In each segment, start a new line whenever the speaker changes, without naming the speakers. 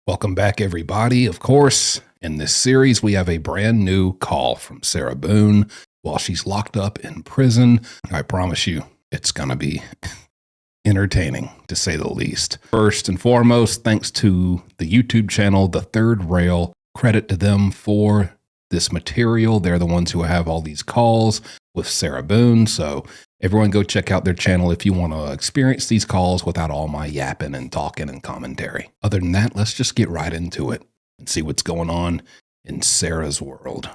Welcome back, everybody. Of course, in this series, we have a brand new call from Sarah Boone while she's locked up in prison. I promise you, it's going to be entertaining, to say the least. First and foremost, thanks to the YouTube channel, The Third Rail. Credit to them for this material. They're the ones who have all these calls with Sarah Boone. So everyone go check out their channel if you want to experience these calls without all my yapping and talking and commentary. Other than that, let's just get right into it and see what's going on in Sarah's world.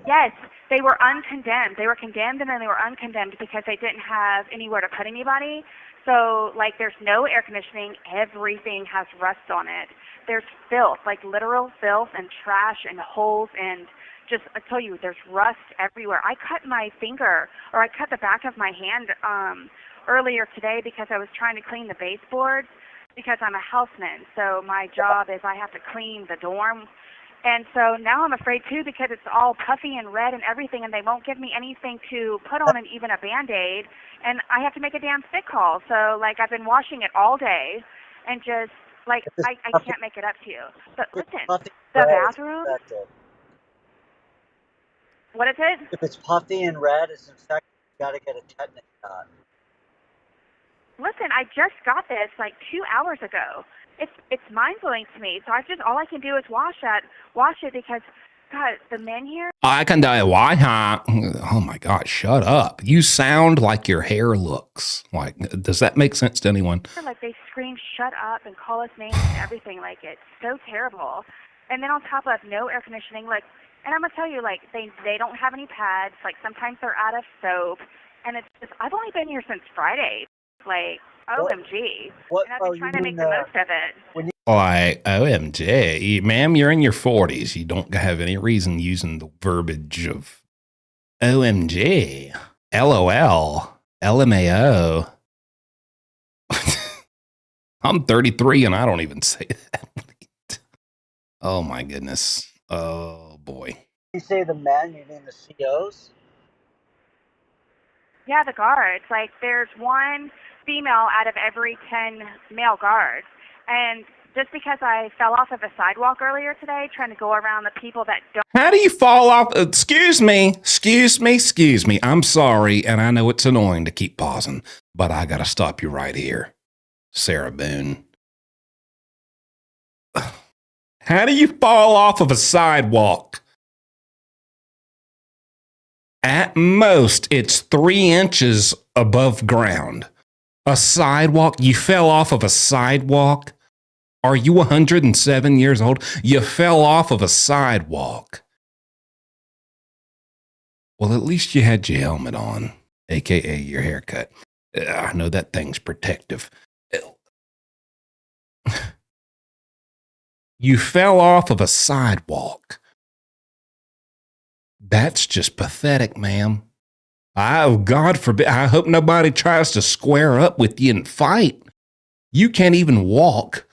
Yes, they were uncondemned. They were condemned and then they were uncondemned because they didn't have anywhere to put anybody. So, like, there's no air conditioning. Everything has rust on it. There's filth, like literal filth and trash and holes and just, I tell you, there's rust everywhere. I cut my finger, or I cut the back of my hand earlier today because I was trying to clean the baseboards because I'm a houseman. So my job is I have to clean the dorm. And so now I'm afraid, too, because it's all puffy and red and everything, and they won't give me anything to put on and even a Band-Aid, and I have to make a damn sick call. So, like, I've been washing it all day and just, like, I can't make it up to you. But listen, the bathroom, what is it?
If it's puffy and red, it's infected. You got to get a tetanus shot.
Listen, I just got this, like, 2 hours ago. It's mind-blowing to me. So all I can do is wash it because, God, the men here.
I can tell you why, huh? Oh my God, shut up. You sound like your hair looks. Like, does that make sense to anyone?
Like, they scream, shut up, and call us names and everything. Like, it's so terrible. And then on top of no air conditioning, like, and I'm going to tell you, like, they don't have any pads. Like, sometimes they're out of soap. And it's just, I've only been here since Friday. Like, OMG.
What
and I've been trying to make the most of it.
Like, OMG, ma'am, you're in your 40s. You don't have any reason using the verbiage of OMG, LOL, LMAO. I'm 33 and I don't even say that. Oh my goodness. Oh boy.
You say the men, you mean the COs?
Yeah, the guards. Like, there's one female out of every 10 male guards. And just because I fell off of a sidewalk earlier today trying to go around the people that don't.
How do you fall off? Excuse me. I'm sorry, and I know it's annoying to keep pausing, but I got to stop you right here, Sarah Boone. How do you fall off of a sidewalk? At most, it's 3 inches above ground. A sidewalk? You fell off of a sidewalk? Are you 107 years old? You fell off of a sidewalk. Well, at least you had your helmet on, aka your haircut. I know that thing's protective. You fell off of a sidewalk. That's just pathetic, ma'am. Oh, God forbid. I hope nobody tries to square up with you and fight. You can't even walk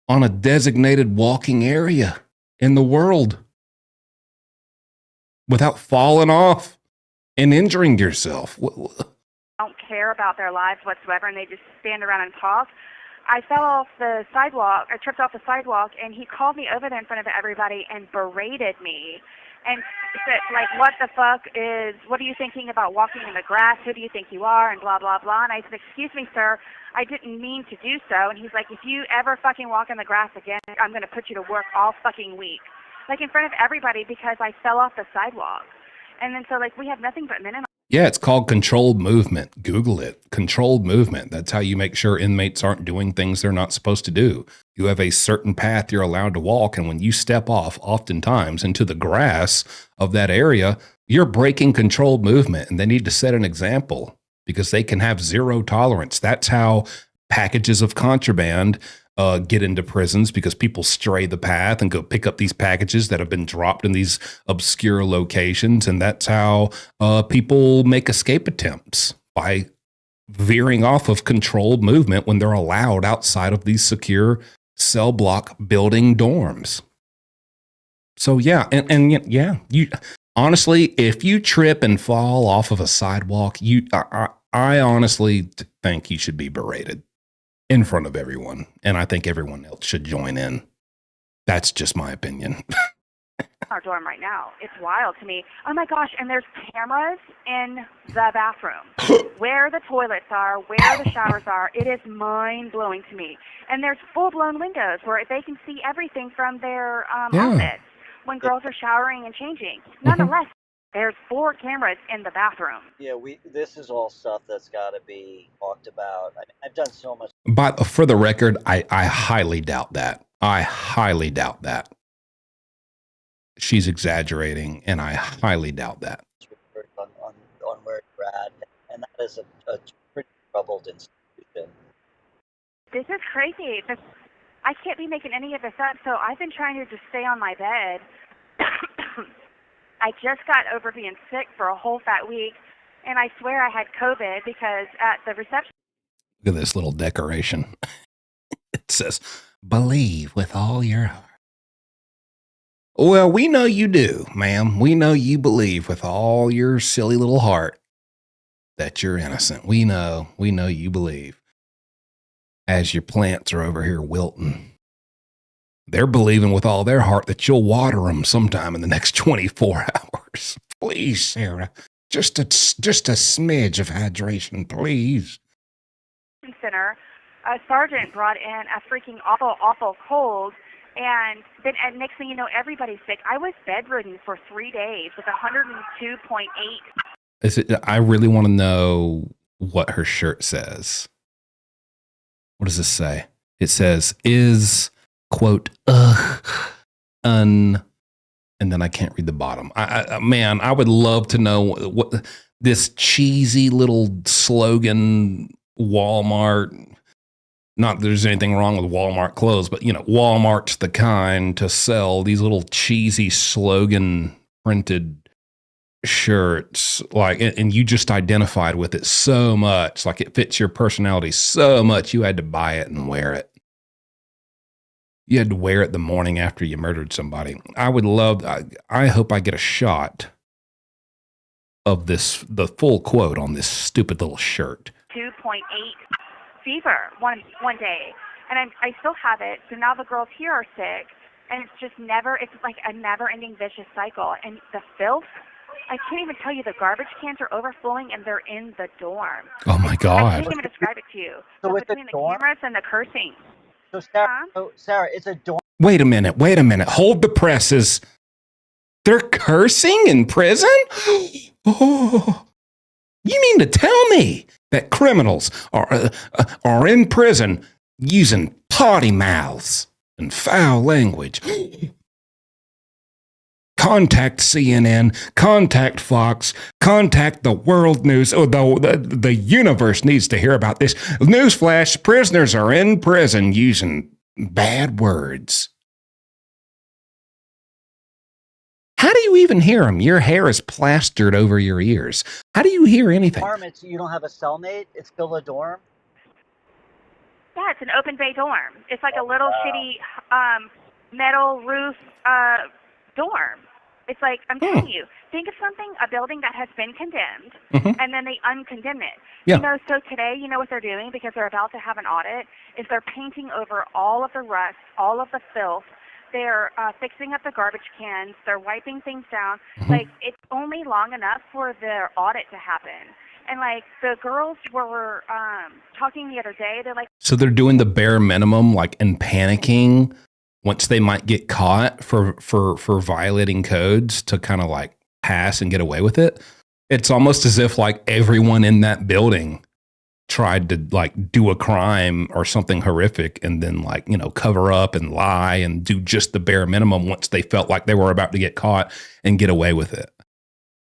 on a designated walking area in the world without falling off and injuring yourself.
Don't care about their lives whatsoever, and they just stand around and talk. I fell off the sidewalk. I tripped off the sidewalk, and he called me over there in front of everybody and berated me. And said, like, what the fuck what are you thinking about walking in the grass? Who do you think you are? And blah, blah, blah. And I said, excuse me, sir, I didn't mean to do so. And he's like, if you ever fucking walk in the grass again, I'm going to put you to work all fucking week. Like, in front of everybody because I fell off the sidewalk. And then so, like, we have nothing but men in.
Yeah, it's called controlled movement. Google it. Controlled movement. That's how you make sure inmates aren't doing things they're not supposed to do. You have a certain path you're allowed to walk, and when you step off, oftentimes into the grass of that area, you're breaking controlled movement, and they need to set an example because they can have zero tolerance. That's how packages of contraband get into prisons, because people stray the path and go pick up these packages that have been dropped in these obscure locations. And that's how people make escape attempts, by veering off of controlled movement when they're allowed outside of these secure cell block building dorms. So yeah, and yeah, you honestly, if you trip and fall off of a sidewalk, I honestly think you should be berated in front of everyone, and I think everyone else should join in. That's just my opinion.
Our dorm right now. It's wild to me. Oh my gosh, and there's cameras in the bathroom where the toilets are, where the showers are. It is mind-blowing to me. And there's full-blown windows where they can see everything from their outfits when girls are showering and changing. Nonetheless, there's 4 cameras in the bathroom.
Yeah, this is all stuff that's got to be talked about. I've done so much.
But for the record, I highly doubt that. I highly doubt that. She's exaggerating, and I highly doubt that.
On where you're at, and that is a pretty troubled institution.
This is crazy. I can't be making any of this up, so I've been trying to just stay on my bed. I just got over being sick for a whole fat week, and I swear I had COVID because at the reception.
Look at this little decoration. It says, "Believe with all your heart." Well, we know you do, ma'am. We know you believe with all your silly little heart that you're innocent. We know you believe. As your plants are over here wilting, they're believing with all their heart that you'll water them sometime in the next 24 hours. Please, Sarah, just a smidge of hydration, please.
Center, a sergeant brought in a freaking awful cold, and then next thing you know, everybody's sick. I was bedridden for 3 days with 102.8.
I really want to know what her shirt says. What does this say? It says, is, quote, and then I can't read the bottom. Man, I would love to know what this cheesy little slogan Walmart. Not that there's anything wrong with Walmart clothes, but, Walmart's the kind to sell these little cheesy slogan printed shirts, and you just identified with it so much, like it fits your personality so much, you had to buy it and wear it. You had to wear it the morning after you murdered somebody. I hope I get a shot of the full quote on this stupid little shirt.
2.8 fever one day, and I still have it. So now the girls here are sick, and it's like a never-ending vicious cycle. And the filth, I can't even tell you. The garbage cans are overflowing, and they're in the dorm.
Oh my God!
I can't even describe it to you.
So with
between
the
cameras and the cursing.
So Sarah, it's a dorm.
Wait a minute. Hold the presses. They're cursing in prison? Oh, you mean to tell me that criminals are in prison using potty mouths and foul language? Contact CNN, contact Fox, contact the world news. Oh, the universe needs to hear about this. Newsflash, prisoners are in prison using bad words. How do you even hear them? Your hair is plastered over your ears. How do you hear anything?
You don't have a cellmate? It's still a dorm?
Yeah, it's an open bay dorm. It's like a little shitty metal roof dorm. It's like, I'm telling you, think of a building that has been condemned, and then they uncondemn it.
Yeah.
So today, what they're doing, because they're about to have an audit, is they're painting over all of the rust, all of the filth, They're fixing up the garbage cans. They're wiping things down.
Mm-hmm.
Like, it's only long enough for their audit to happen. And, like, the girls were talking the other day. They're like...
So they're doing the bare minimum, like, and panicking once they might get caught for violating codes to kind of, like, pass and get away with it. It's almost as if, like, everyone in that building tried to, like, do a crime or something horrific and then, like, you know, cover up and lie and do just the bare minimum once they felt like they were about to get caught and get away with it.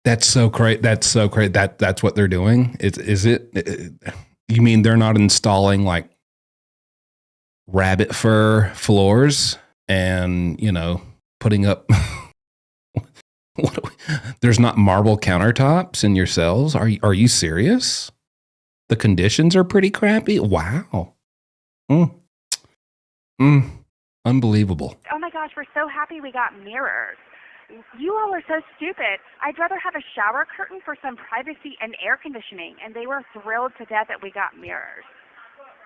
That's so great. That's so great. That's what they're doing. Is it? You mean they're not installing, like, rabbit fur floors and, you know, putting up... There's not marble countertops in your cells? Are you serious? The conditions are pretty crappy? Wow. Unbelievable.
Oh my gosh, we're so happy we got mirrors. You all are so stupid. I'd rather have a shower curtain for some privacy and air conditioning, and they were thrilled to death that we got mirrors.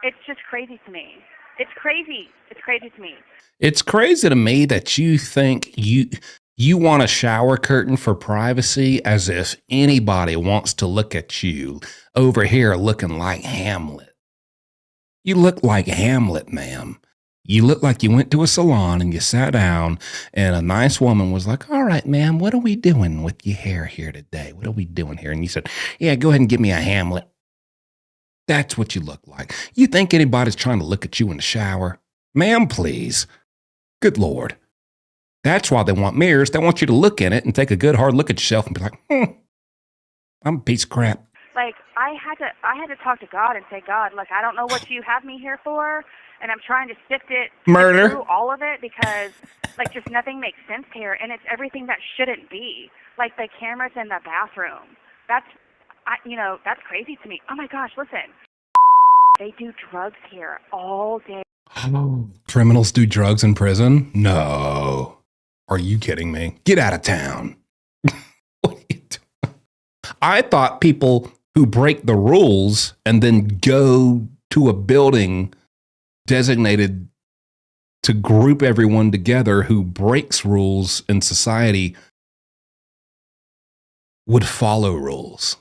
It's just crazy to me. It's crazy. It's crazy to me.
It's crazy to me that you think you want a shower curtain for privacy, as if anybody wants to look at you over here looking like Hamlet. You look like Hamlet, ma'am. You look like you went to a salon and you sat down and a nice woman was like, all right, ma'am, what are we doing with your hair here today? What are we doing here? And you said, yeah, go ahead and give me a Hamlet. That's what you look like. You think anybody's trying to look at you in the shower? Ma'am, please. Good Lord. That's why they want mirrors. They want you to look in it and take a good hard look at yourself and be like, I'm a piece of crap.
Like, I had to talk to God and say, God, look, I don't know what you have me here for, and I'm trying to sift through all of it because, like, just nothing makes sense here, and it's everything that shouldn't be. Like the cameras in the bathroom. That's crazy to me. Oh my gosh, listen. They do drugs here all day.
Criminals do drugs in prison? No. Are you kidding me? Get out of town. What are you doing? I thought people who break the rules and then go to a building designated to group everyone together who breaks rules in society would follow rules.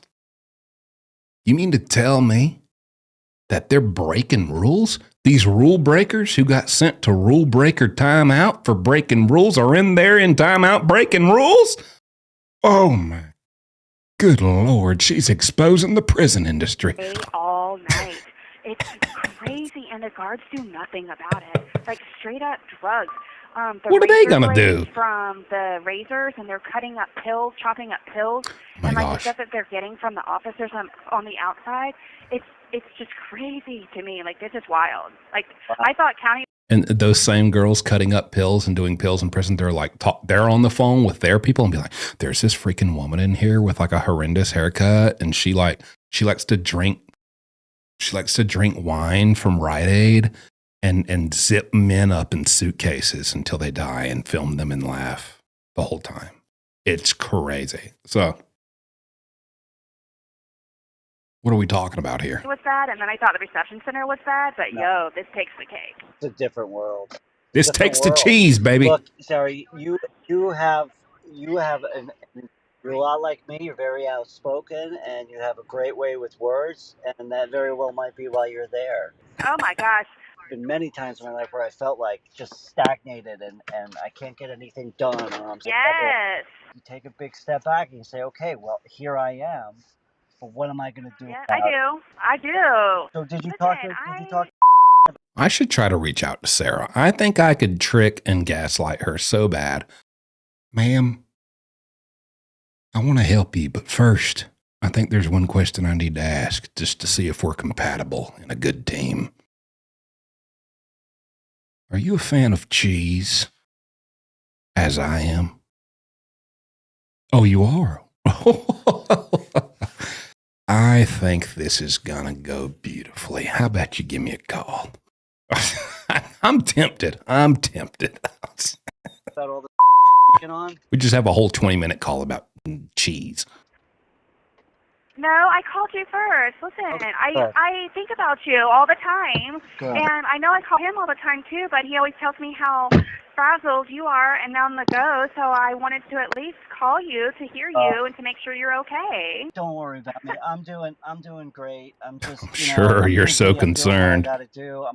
You mean to tell me that they're breaking rules? These rule breakers who got sent to rule breaker timeout for breaking rules are in there in timeout breaking rules? Oh my good Lord, she's exposing the prison industry.
All night. It's crazy, and the guards do nothing about it. Like, straight up drugs.
What are they going to do?
From the razors, and they're cutting up pills, chopping up pills.
My
and, like,
gosh.
the stuff that they're getting from the officers on the outside, it's just crazy to me. Like, this is wild. Like, I thought county...
And those same girls cutting up pills and doing pills in prison, they're like, they're on the phone with their people and be like, there's this freaking woman in here with like a horrendous haircut. And she likes to drink wine from Rite Aid and zip men up in suitcases until they die and film them and laugh the whole time. It's crazy. So what are we talking about here?
It was bad, and then I thought the reception center was bad, but this takes the cake.
It's a different world.
This takes the cheese, baby.
Look, Sarah, you're a lot like me. You're very outspoken, and you have a great way with words, and that very well might be why you're there.
Oh my gosh.
Been many times in my life where I felt like just stagnated and I can't get anything done.
Yes.
You take a big step back and you say, okay, well, here I am. But what am I going to do?
Yeah, I do.
So did you
Listen,
talk?
I should try to reach out to Sarah. I think I could trick and gaslight her so bad. Ma'am, I want to help you, but first, I think there's one question I need to ask just to see if we're compatible in a good team. Are you a fan of cheese? As I am. Oh, you are? I think this is gonna go beautifully. How about you give me a call? I'm tempted.
About all the on?
We just have a whole 20-minute call about cheese.
No, I called you first. Listen,
Okay,
I
good.
I think about you all the time,
Good.
and I know I call him all the time too. But he always tells me how frazzled you are and on the go. So I wanted to at least call you to hear you and to make sure you're okay.
Don't worry about me. I'm doing great. I'm just,
Sure,
I'm
you're so
busy. I'm doing what I
concerned.
got to do.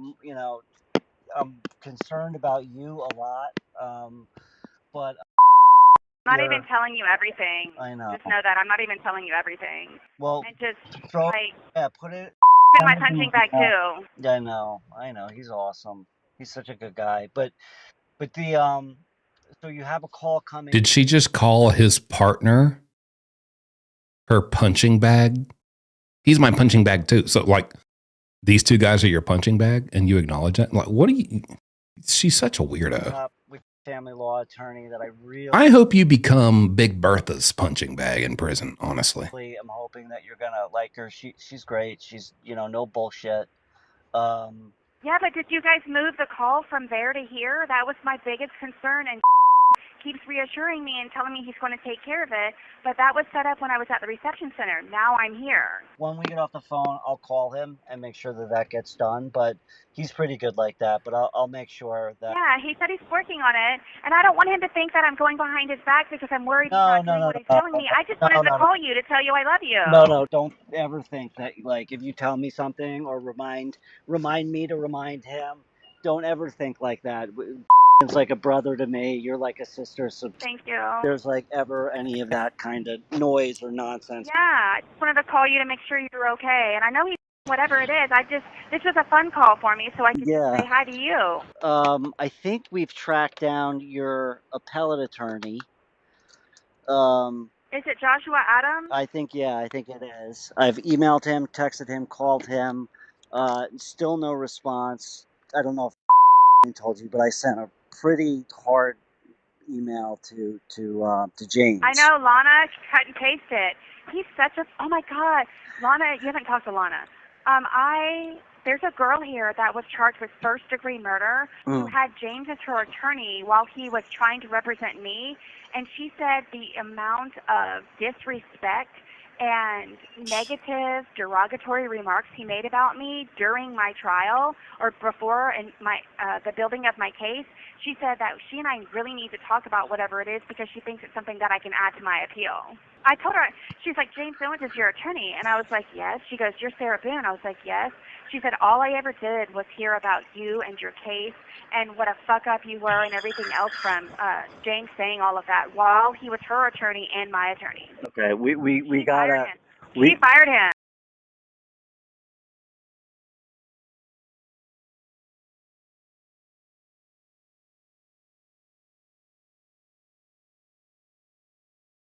I'm concerned about you a lot. But
I'm not
you're,
even telling you everything.
I know.
Just know that I'm not even telling you everything.
Well,
And just
throw,
like
put it
in my punching bag too.
Yeah, I know. He's awesome. He's such a good guy. But the so you have a call coming.
Did she just call his partner her punching bag? He's my punching bag too. So like these two guys are your punching bag and you acknowledge that? Like, what do you, she's such a weirdo.
With family law attorney that I really
I hope you become Big Bertha's punching bag in prison, honestly.
am hoping that you're gonna like her. She's great. She's, no bullshit.
Yeah, but did you guys move the call from there to here? That was my biggest concern, and keeps reassuring me and telling me he's going to take care of it. But that was set up when I was at the reception center. Now I'm here.
When we get off the phone, I'll call him and make sure that gets done. But he's pretty good like that. But I'll make sure that.
Yeah, he said he's working on it, and I don't want him to think that I'm going behind his back because I'm worried he's not doing what he's telling me. I just wanted to call you to tell you I love you.
No, don't ever think that, like, if you tell me something or remind me to remind him, don't ever think like that. It's like a brother to me. You're like a sister. So
Thank you.
there's like ever any of that kind of noise or nonsense.
Yeah, I just wanted to call you to make sure you're okay. And I know whatever it is, this was a fun call for me, so I could say hi to you.
I think we've tracked down your appellate attorney.
Is it Joshua Adams?
I think it is. I've emailed him, texted him, called him. Still no response. I don't know if I told you, but I sent a pretty hard email to James.
I know, Lana cut and paste it. He's such a, oh my God. Lana, you haven't talked to Lana. There's a girl here that was charged with first-degree murder who had James as her attorney while he was trying to represent me, and she said the amount of disrespect and negative, derogatory remarks he made about me during my trial or before in the building of my case. She said that she and I really need to talk about whatever it is because she thinks it's something that I can add to my appeal. I told her, she's like, James Owens is your attorney. And I was like, yes. She goes, you're Sarah Boone. I was like, yes. She said, all I ever did was hear about you and your case and what a fuck up you were and everything else from James saying all of that while he was her attorney and my attorney.
Okay, we gotta.
She fired him.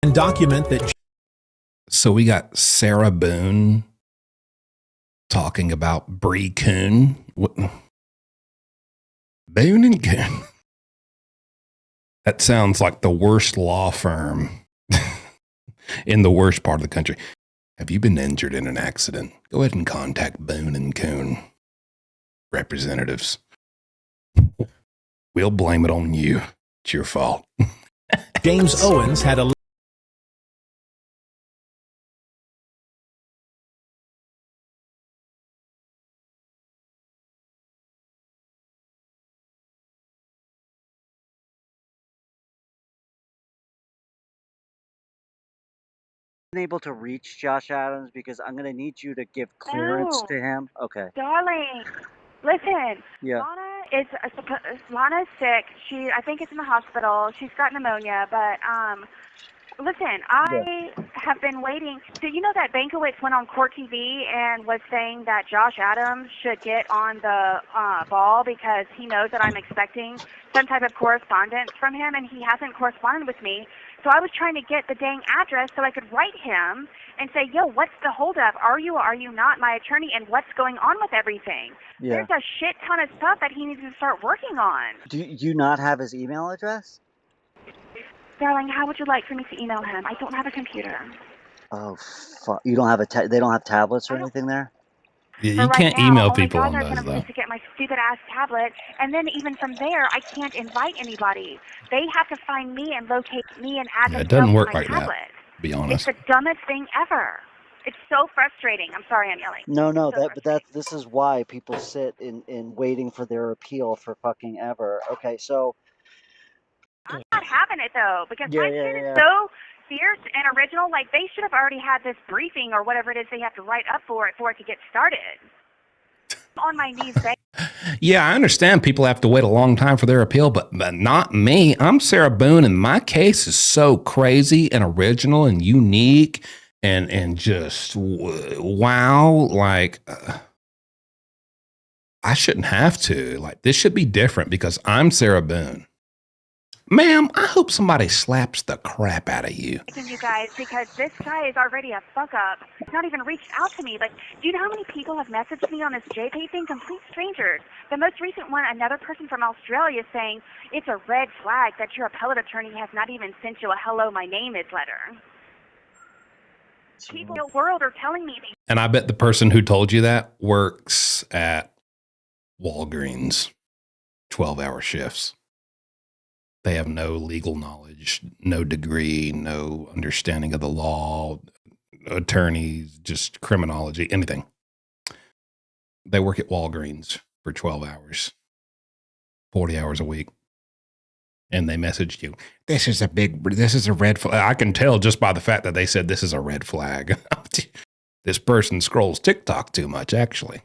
And document that.
So we got Sarah Boone talking about Bree Coon. Boone and Coon. That sounds like the worst law firm in the worst part of the country. Have you been injured in an accident? Go ahead and contact Boone and Coon representatives. We'll blame it on you. It's your fault.
James Owens had a
able to reach Josh Adams because I'm going to need you to give clearance to him. Okay.
Darling, listen.
Yeah.
Lana's sick. I think it's in the hospital. She's got pneumonia, but listen, I have been waiting. Did you know that Bankowitz went on Court TV and was saying that Josh Adams should get on the ball because he knows that I'm expecting some type of correspondence from him, and he hasn't corresponded with me. So I was trying to get the dang address so I could write him and say, yo, what's the holdup? Are you or are you not my attorney, and what's going on with everything? Yeah. There's a shit ton of stuff that he needs to start working on.
Do you not have his email address?
Darling, how would you like for me to email him? I don't have a computer.
Oh, fuck. You don't have they don't have tablets or anything there?
Yeah, you can't email people on those, though.
To get my stupid-ass tablet, and then even from there, I can't invite anybody. They have to find me and locate me and add
it doesn't work like
tablet.
that, to be honest.
It's the dumbest thing ever. It's so frustrating. I'm sorry I'm yelling.
No,
So
this is why people sit in waiting for their appeal for fucking ever. Okay, so
I'm not having it though, because
Yeah,
my
yeah,
shit is
yeah.
so fierce and original. Like, they should have already had this briefing or whatever it is they have to write up for it to get started. On my knees begging.
Yeah, I understand people have to wait a long time for their appeal, but not me. I'm Sarah Boone, and my case is so crazy and original and unique and just wow. Like, I shouldn't have to. Like, this should be different because I'm Sarah Boone. Ma'am, I hope somebody slaps the crap out of you.
You guys, because this guy is already a fuck up. He's not even reached out to me. Like, do you know how many people have messaged me on this JPay thing? Complete strangers. The most recent one, another person from Australia saying it's a red flag that your appellate attorney has not even sent you a hello, my name is letter. People in the world are telling me these.
And I bet the person who told you that works at Walgreens, 12-hour shifts. They have no legal knowledge, no degree, no understanding of the law, attorneys, just criminology, anything. They work at Walgreens for 12 hours, 40 hours a week. And they messaged you, this is a red flag. I can tell just by the fact that they said this is a red flag. This person scrolls TikTok too much, actually.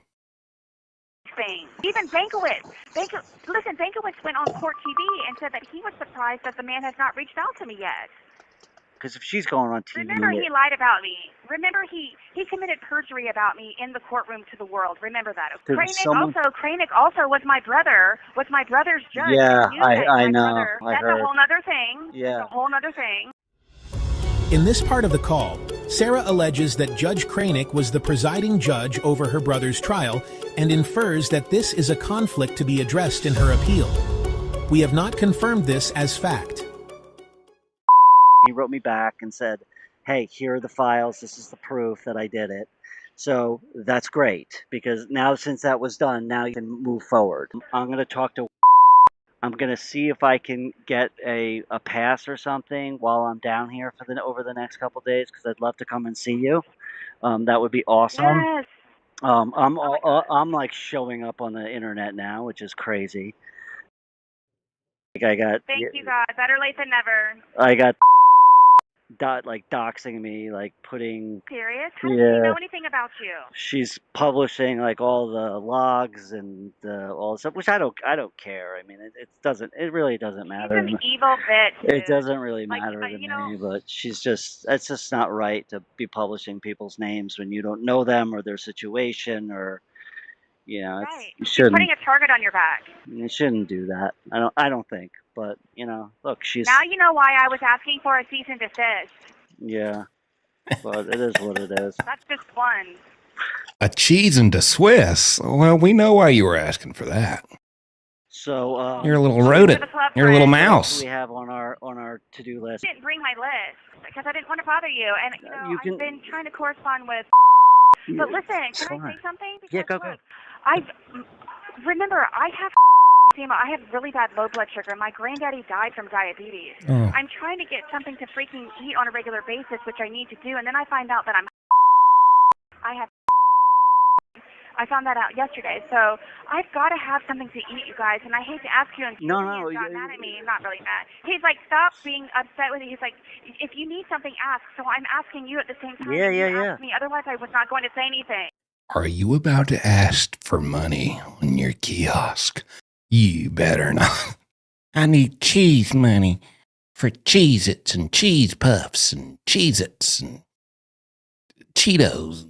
Even Bankowitz. Bankowitz went on Court TV and said that he was surprised that the man has not reached out to me yet.
because if she's going on TV,
Remember, he lied about me. Remember, he committed perjury about me in the courtroom to the world. Remember that. Kranick also was my brother. Was my brother's judge.
Yeah, I know.
Brother.
I
That's
heard.
a whole other thing.
Yeah.
That's a whole other thing.
In this part of the call, Sarah alleges that Judge Kranick was the presiding judge over her brother's trial and infers that this is a conflict to be addressed in her appeal. We have not confirmed this as fact.
He wrote me back and said, hey, here are the files. This is the proof that I did it. So that's great, because now since that was done, now you can move forward. I'm going to talk to I'm going to see if I can get a pass or something while I'm down here for over the next couple days, because I'd love to come and see you. That would be awesome.
Yes.
I'm like showing up on the internet now, which is crazy. Like I got.
Thank you, God. Better late than never.
I got doxing me, like putting.
Serious? How does she know anything about you?
She's publishing like all the logs and all the stuff, which I don't care. I mean, it really doesn't matter.
She's an evil bitch. Dude.
It doesn't really matter to me, but it's just not right to be publishing people's names when you don't know them or their situation, or right. You shouldn't.
She's putting a target on your back.
You shouldn't do that. I don't think. But look, she's.
Now you know why I was asking for a cease and desist.
Yeah, but it is what it is.
That's just one.
A cheese and a Swiss. Well, we know why you were asking for that.
So
you're a little rodent. You're a little mouse.
We have on our to-do list.
I didn't bring my list because I didn't want to bother you, and I've been trying to correspond with. But listen, can I say something? Because,
go.
Remember, I have really bad low blood sugar. My granddaddy died from diabetes.
Oh.
I'm trying to get something to freaking eat on a regular basis, which I need to do, and then I find out that I found that out yesterday, so I've got to have something to eat, you guys, and I hate to ask you, and
No,
he's not mad at me. He's not really mad. He's like, stop being upset with me. He's like, if you need something, ask. So I'm asking you at the same time.
Yeah.
Ask me. Otherwise, I was not going to say anything.
Are you about to ask for money on your kiosk? You better not. I need cheese money for Cheez-Its and Cheese Puffs and Cheez-Its and Cheetos.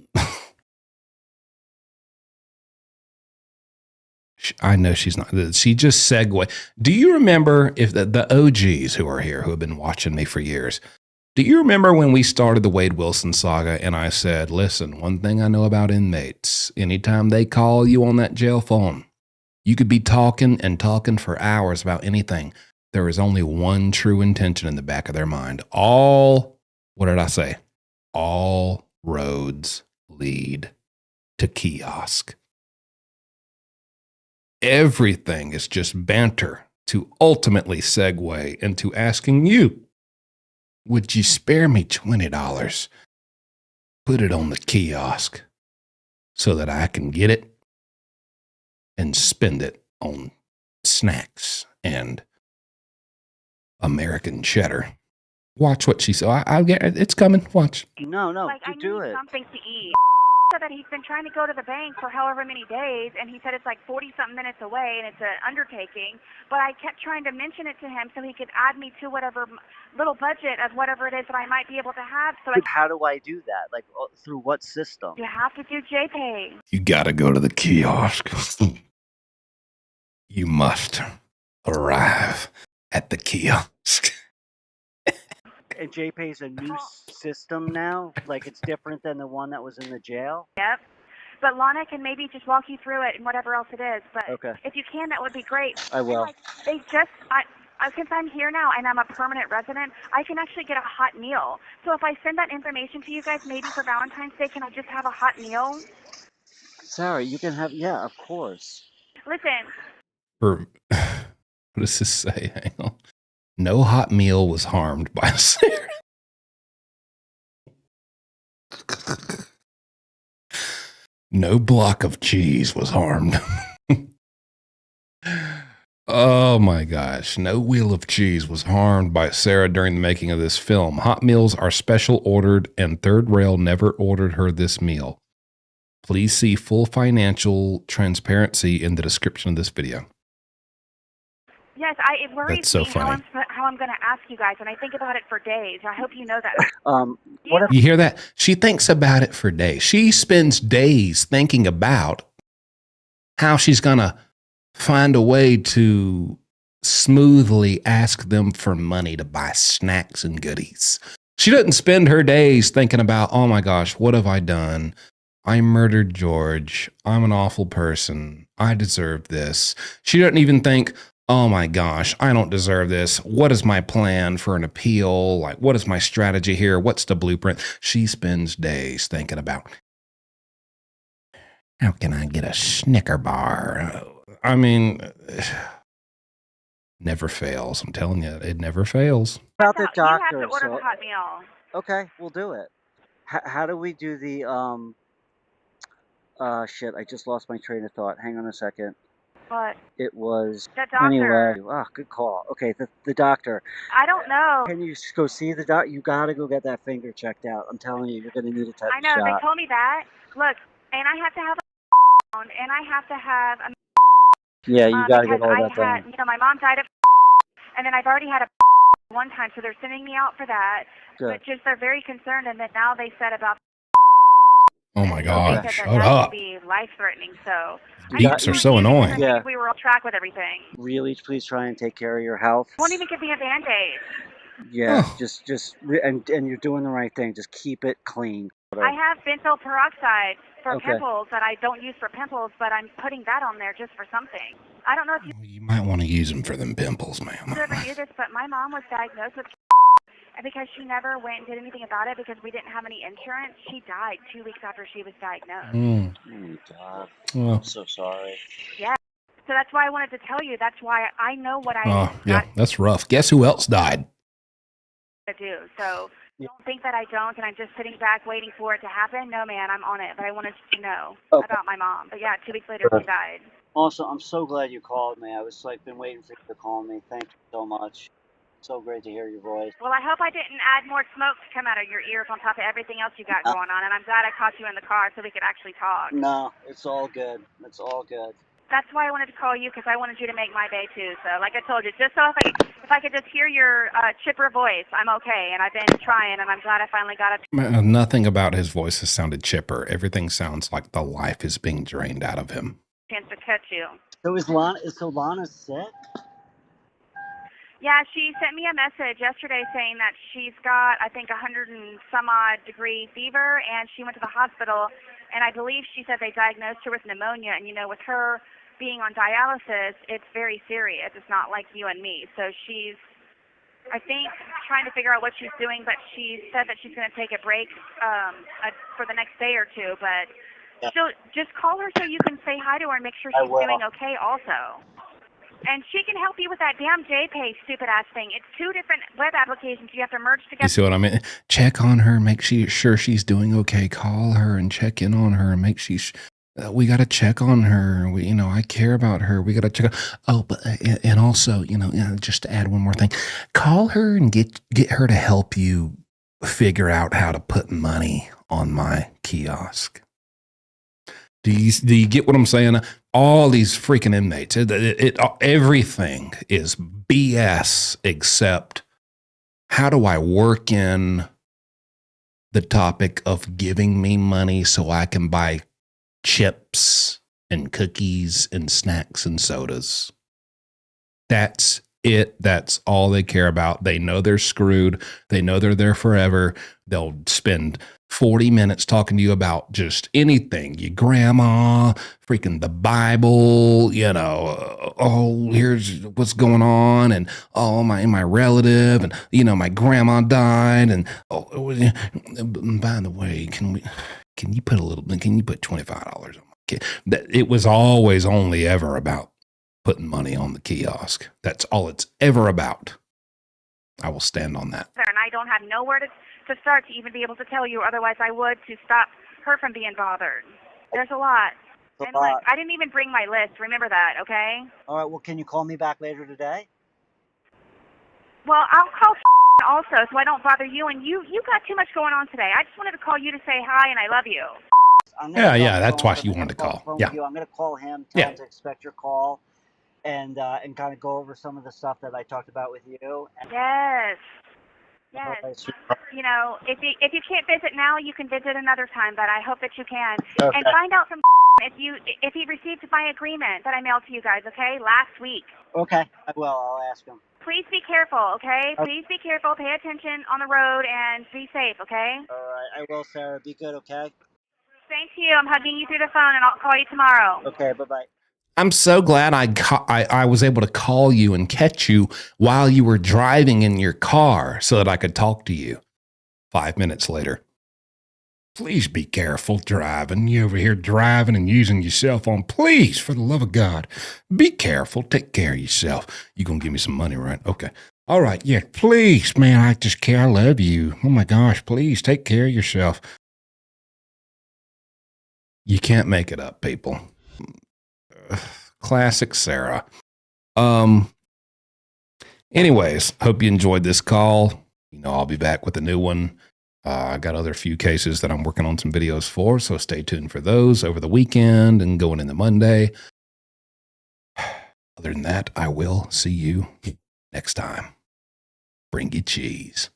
I know she's not. She just segued. Do you remember if the OGs who are here, who have been watching me for years, do you remember when we started the Wade Wilson saga and I said, listen, one thing I know about inmates, anytime they call you on that jail phone, you could be talking for hours about anything. There is only one true intention in the back of their mind. What did I say? All roads lead to kiosk. Everything is just banter to ultimately segue into asking you, would you spare me $20? put it on the kiosk so that I can get it and spend it on snacks and American cheddar. Watch what she said. I'll get it. It's coming. Watch.
No,
Like, I
do
need
it.
something to eat. Said that he's been trying to go to the bank for however many days, and he said it's like 40-something minutes away, and it's an undertaking. But I kept trying to mention it to him so he could add me to whatever little budget of whatever it is that I might be able to have. So
How do I do that? Like, through what system?
you have to do JPay.
You got to go to the kiosk. You must arrive at the kiosk.
And JPay's a new system now? Like, it's different than the one that was in the jail?
Yep. But Lana can maybe just walk you through it and whatever else it is. But
Okay.
if you can, that would be great.
I will.
And, like, since I'm here now and I'm a permanent resident, I can actually get a hot meal. So if I send that information to you guys, maybe for Valentine's Day, can I just have a hot meal?
Sarah, you can have, yeah, of course.
Listen.
What does this say? Hang on. No hot meal was harmed by Sarah. No block of cheese was harmed. Oh my gosh. No wheel of cheese was harmed by Sarah during the making of this film. Hot meals are special ordered, and Third Rail never ordered her this meal. Please see full financial transparency in the description of this video.
Yes, it worries
That's so
me
funny.
how I'm going to ask you guys, and I think about it for days. I hope you know that.
What if
You hear that? She thinks about it for days. She spends days thinking about how she's going to find a way to smoothly ask them for money to buy snacks and goodies. She doesn't spend her days thinking about, oh my gosh, what have I done? I murdered George. I'm an awful person. I deserve this. She doesn't even think, oh my gosh, I don't deserve this. What is my plan for an appeal? Like, what is my strategy here? What's the blueprint? She spends days thinking about, how can I get a Snicker bar? I mean, never fails. I'm telling you, it never fails.
about the doctor?
You have to order the hot meal.
Okay, we'll do it. How do we do the, shit, I just lost my train of thought. Hang on a second.
What?
It was,
The doctor.
anyway, good call. Okay, the doctor.
I don't know.
Can you go see the doctor? You gotta go get that finger checked out. I'm telling you, you're gonna need a tetanus
I know,
shot.
they told me that. Look, and I have to have a and I have to have a
Yeah, you gotta get all that
had,
done.
you know, my mom died of and then I've already had a one time, so they're sending me out for that.
Good.
But just they're very concerned, and then now they said about
Oh my
they
God,
said
shut
that
up.
could be life-threatening, so
Beeps are so annoying.
Yeah.
If we were on track with everything.
Really, please try and take care of your health.
Won't even give me a Band-Aid.
Yeah,
Oh.
and you're doing the right thing. Just keep it clean.
I have benzoyl peroxide for
Okay.
pimples that I don't use for pimples, but I'm putting that on there just for something. I don't know if
You might want to use them for them pimples, ma'am.
you ever knew this, but my mom was diagnosed with and because she never went and did anything about it because we didn't have any insurance, she died 2 weeks after she was diagnosed.
Mm.
Oh my God.
Well,
I'm so sorry.
Yeah. So that's why I wanted to tell you. That's why I know what I
yeah, that's rough. Guess who else died?
got to do. So don't think that I don't and I'm just sitting back waiting for it to happen. No, man, I'm on it. But I wanted you to know about my mom. But yeah, 2 weeks later she died.
Also, I'm so glad you called me. I was been waiting for you to call me. Thank you so much. So great to hear your voice.
Well, I hope I didn't add more smoke to come out of your ears on top of everything else you got going on. And I'm glad I caught you in the car so we could actually talk.
No, it's all good. It's all good.
That's why I wanted to call you because I wanted you to make my day too. So, like I told you, just so if I could just hear your chipper voice, I'm okay. And I've been trying, and I'm glad I finally got it.
Nothing about his voice has sounded chipper. Everything sounds like the life is being drained out of him.
Chance to catch you.
So Lana sick?
Yeah, she sent me a message yesterday saying that she's got, I think, 100 and some odd degree fever, and she went to the hospital, and I believe she said they diagnosed her with pneumonia, and with her being on dialysis, it's very serious. It's not like you and me. So she's, I think, trying to figure out what she's doing, but she said that she's going to take a break for the next day or two, but so just call her so you can say hi to her and make sure she's doing okay also. And she can help you with that damn JPay stupid ass thing. It's 2 different web applications you have to merge together.
You see what I mean? Check on her, make sure she's doing okay. Call her and check in on her and make we got to check on her. I care about her. We got to check. Oh, but and also, just to add one more thing, call her and get her to help you figure out how to put money on my kiosk. Do you get what I'm saying? All these freaking inmates, everything is BS except how do I work in the topic of giving me money so I can buy chips and cookies and snacks and sodas. That's it. That's all they care about. They know they're screwed. They know they're there forever. They'll spend 40 minutes talking to you about just anything. Your grandma, freaking the Bible, oh, here's what's going on. And oh, my relative and, my grandma died. And by the way, can you put $25 on my kid? It was always only ever about putting money on the kiosk. That's all it's ever about. I will stand on that.
And I don't have nowhere to start to even be able to tell you, otherwise I would, to stop her from being bothered. There's a lot. And look, I didn't even bring my list. Remember that, okay?
All right, well, can you call me back later today?
Well, I'll call also so I don't bother you. And you got too much going on today. I just wanted to call you to say hi and I love you.
Yeah, that's why you wanted to call. Yeah.
I'm going to call him, tell him to expect your call, and kind of go over some of the stuff that I talked about with you.
Yes. Yes. If you can't visit now, you can visit another time, but I hope that you can. Okay. And find out from if he received my agreement that I mailed to you guys, okay? Last week.
Okay, I will. I'll ask him.
Please be careful, okay? Please be careful. Pay attention on the road and be safe, okay?
All right, I will, Sarah. Be good, okay?
Same to you. I'm hugging you through the phone, and I'll call you tomorrow.
Okay, bye-bye.
I'm so glad I was able to call you and catch you while you were driving in your car so that I could talk to you. 5 minutes later. Please be careful driving. You over here driving and using your cell phone. Please, for the love of God, be careful. Take care of yourself. You gonna give me some money, right? Okay. All right. Yeah, please, man. I just care. I love you. Oh my gosh. Please take care of yourself. You can't make it up, people. Classic Sarah. Anyways, hope you enjoyed this call. I'll be back with a new one. I got other few cases that I'm working on some videos for, so stay tuned for those over the weekend and going into Monday. Other than that, I will see you next time. Bring you cheese.